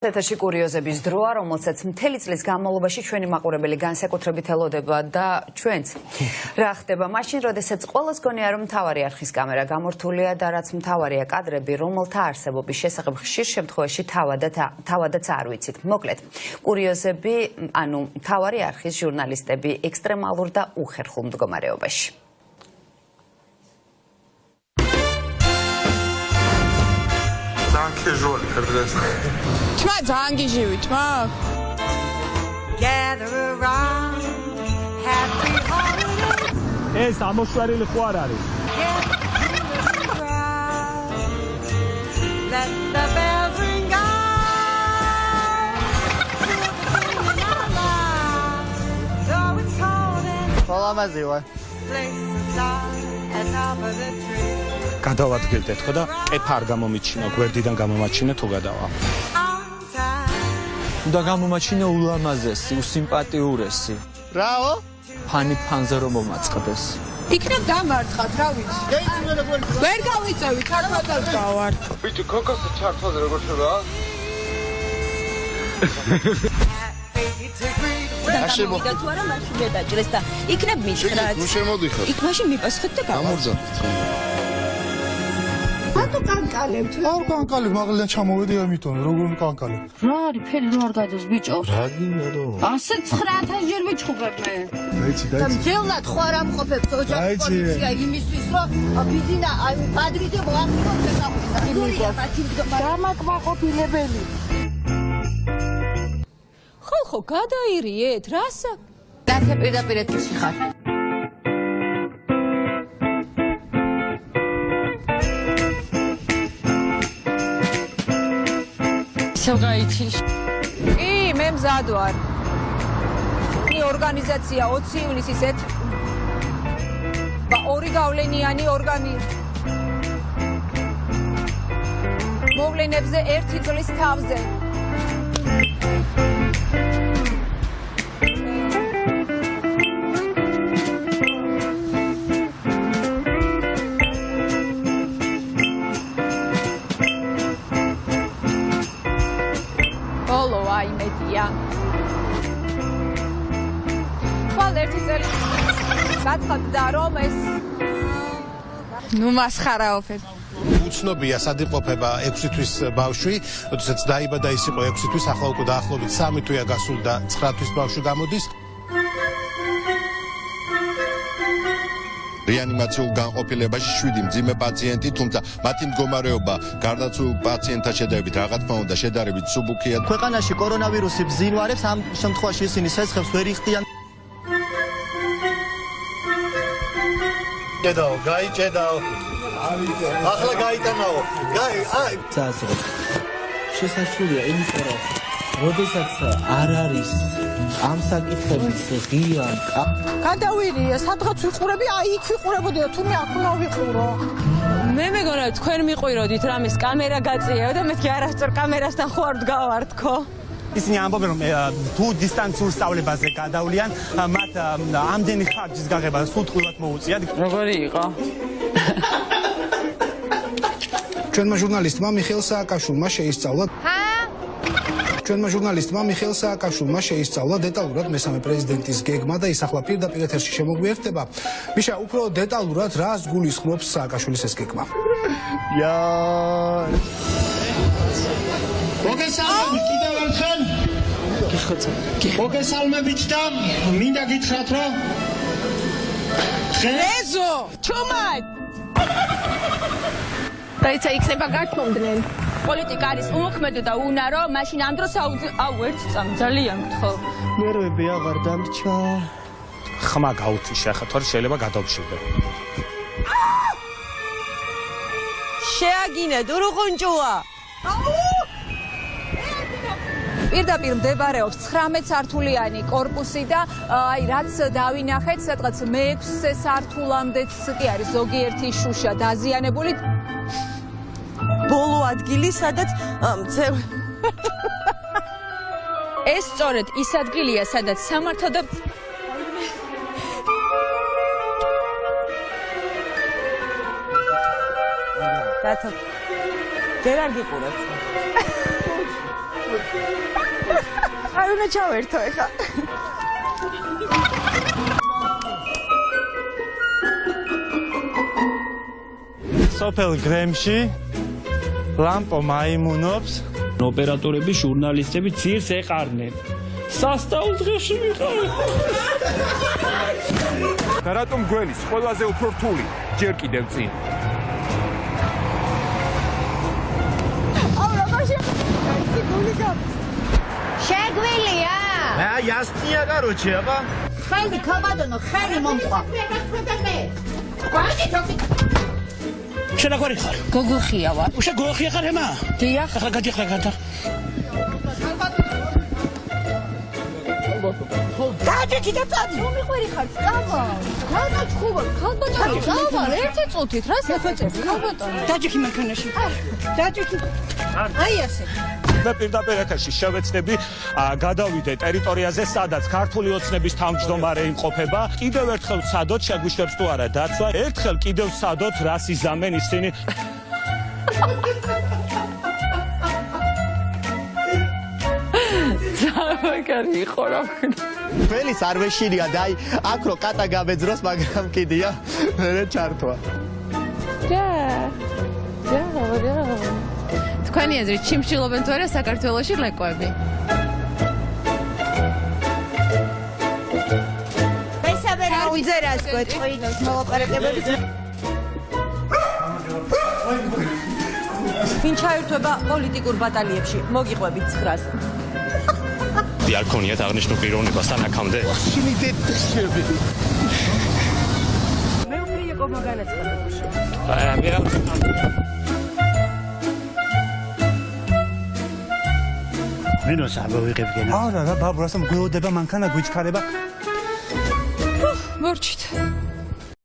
ეთერში კურიოზების დროა, რომელსაც მთელი წლის განმავლობაში ჩვენი მაყურებელი განსაკუთრებით ელოდება და ჩვენც. რა ხდება მაშინ, როდესაც ყველას გონია, რომ მთავარი არხის კამერა გამორთულია და რაც მთავარია კადრები, რომელთა არსებობის შესახებ ხშირ შემთხვევაში თავადაც არ ვიცით. მოკლედ, კურიოზები, ანუ მთავარი არხის ჟურნალისტები ექსტრემალურ და უხერხულ მდგომარეობაში. Casual dress. Tma ძალიან გიჟივი, თმა. Gather around, happy holidays. ეს ამოშარილი ხო არ არის? Let the bells ring out. Though it's cold and სალამაზე ვარ. place the sun at top of the tree. გადავადგილდეთ ხო და ყეფა არ გამომიჩინა, გვერდიდან გამომაჩინა თუ გადავა. უნდა გამომაჩინა ულამაზესი, უსიმპატიურესი. რაო? ფანი ფანზე რომ მომაწყდეს. იქნებ დამარცხათ, რა ვიცი. ვერ გავიწევი, ქართულად გავარ. Bitte kokos ჩართვაზე როგორ შევა? და თუ არა მაშინ გადაჭრეს და იქნებ მითხრათ. ნუ შემოდიხარ. იქ მაშინ მიპასხეთ და გამორზავთ. რატო კანკალებთ? არ კანკალებ, მაგალითად ჩამოვედი ამიტომ, როგორ კანკალებ. რა არის ფერი რო არ გადის ბიჭო? რა გინდა რომ? 109 ჯერ ვიჩხუბებ მე. დაიცი. და მძევლად ხო არ ამყოფებს ოჯახის პოლიცია იმისთვის რომ ბიზინა აი პადრიდე მოახდინოს შესახვიდა. გურია მათი დამაკმაყოფილებელი. ხო გადაირიეთ რასა? დათე პირდაპირ ეთერში ხარ. კი, მე მზად ვარ. ორგანიზაცია 20 ივნისის ორი გავლენიანი მოვლენებზე ერთი წლის თავზე. გაცხადდა რომ ეს ნუ მასხარაობთ. უცნობია სად იმყოფება 6 თვის ბავშვი, როდესაც დაიბადა ის იყო 6 თვის, ახლა უკვე დაახლოებით 3 თვეა გასული და 9 თვის ბავშვი გამოდის. რეანიმაციულ განყოფილებაში 7 მძიმე პაციენტი, თუმცა მათი მდგომარეობა გარდაცვლილ პაციენტთან შედარებით რა თქმა უნდა შედარებით მსუბუქია. ქვეყანაში კორონავირუსი ბზინვარებს, ამ შემთხვევაში ისინი სესხებს ვერ იხდიან. ჭედაო, გაიჭედაო. ახლა გაიტანაო. აი. საასრო. შესაძლოა იმიტომ რომ როდესაც არ არის ამ საკითხების ღია გადავირიე, სადღაც ვიყურები, აი იქ ვიყურებოდი და თუ მე აქ უნდა ვიყურო. მე მეგონა თქვენ მიყვიროდით რამის კამერა გაწიეო და მეთქი არასწორ კამერასთან ხო არ ვდგავართქო. ისინი ამბობენ რომ თუ დისტანციურ სწავლებაზე გადავლიან, მათ ამდენი ხარჯის გაღება სულ ტყუილად მოუწიათ. როგორი იყო? ჩვენმა ჟურნალისტმა მიხეილ სააკაშვილმა შეისწავლა ჩვენმა ჟურნალისტმა მიხეილ სააკაშვილმა შეისწავლა დეტალურად მესამე პრეზიდენტის გეგმა და ის ახლა პირდაპირ ეთერში შემოგვიერთდება. მიშა, უფრო დეტალურად რას გულისხმობს სააკაშვილის ეს გეგმა? მოგესალმებით კიდევ ერთხელ. მოგესალმებით და მინდა გითხრათ რომ ეზო, ჩუმად. რაიცა იქნება გართმობდნენ. პოლიტიკა არის უმოქმედო და უნარო, მაშინ ამ დროს ერთ წამ ძალიან გთხოვ. ნერვები აღარ დამრჩა. ხმა გაუთიშა, ხა თორე შეიძლება გადავშილდე. შეაგინე დურუღუნჭუა. პირდაპირ მდებარეობს 19 სართულიანი კორპუსი და აი რაც დავინახეთ, სადღაც მე-6 სართულამდეც კი არის ზოგიერთი შუშა დაზიანებული. ბოლო ადგილი, სადაც ეს სწორედ ის ადგილია, სადაც სამართო და რატო? ჯერ არ გიყურებ. არ უნდა ჩავერთო ეხა. სოფელ გრემში ლამპო მაიმუნობს. ოპერატორები, ჟურნალისტები ძირს ეყარნენ. სასწაულს დღეში მიყავენ. და რატომ გველის ყველაზე უფრო რთული ჯერ კიდევ წინ? აუ რა ბაში. აი გული გა. შეგვილია? აი ასწია კაროჩე აბა. ხელი ქაბადონო, ხელი მომყვა. შენა გვარი ხარ? გოგოხია ვარ. უშა გოხია ხარ ემა? დიახ. ახლა გადიხარ გადა. გაჭი და წადი. რომ მიყვერი ხარ, წავა. გადაჭხუბა, ხალბატონო, წავა, ერთი წუთით რა საფეწები, ხალბატონო. დაჭიქი მანქანაში. დაჭიქი. აი ასე. მე პირდაპირ ეთერში შევეცდები გადავიდე ტერიტორიაზე, სადაც ქართული ოცნების თავმჯდომარე იმყოფება. კიდევ ერთხელ ვცადოთ, შეგვიშვებს თუ არა დაცვა. ერთხელ კიდევ ვცადოთ, რას იზამენ ისინი. მაგარი იყო რა ვქნა. გველის არ ვეშინია და აი აქ რო კატა გამეძროს, მაგრამ კიდია მე ჩართვა. თქვენი აზრით ჩიმშილობენ თუ არა საქართველოში ლეკვები? მესამე რაუნდზე რას გვეტყვინოს მოლაპარაკებები? ვინ ჩაერთვება პოლიტიკურ ბატალიებში? მოგიყვებით 9-ს. არ ქონიათ აღნიშნულ პიროვნებასთან აქამდე? მე უფრო იყო მაგანაცხადებაში. მე რა მინოს ამოვიღებგენ. არა რა ბაბუ, რასამ გველოდება მანქანა გვიჩქარება. მორჩით.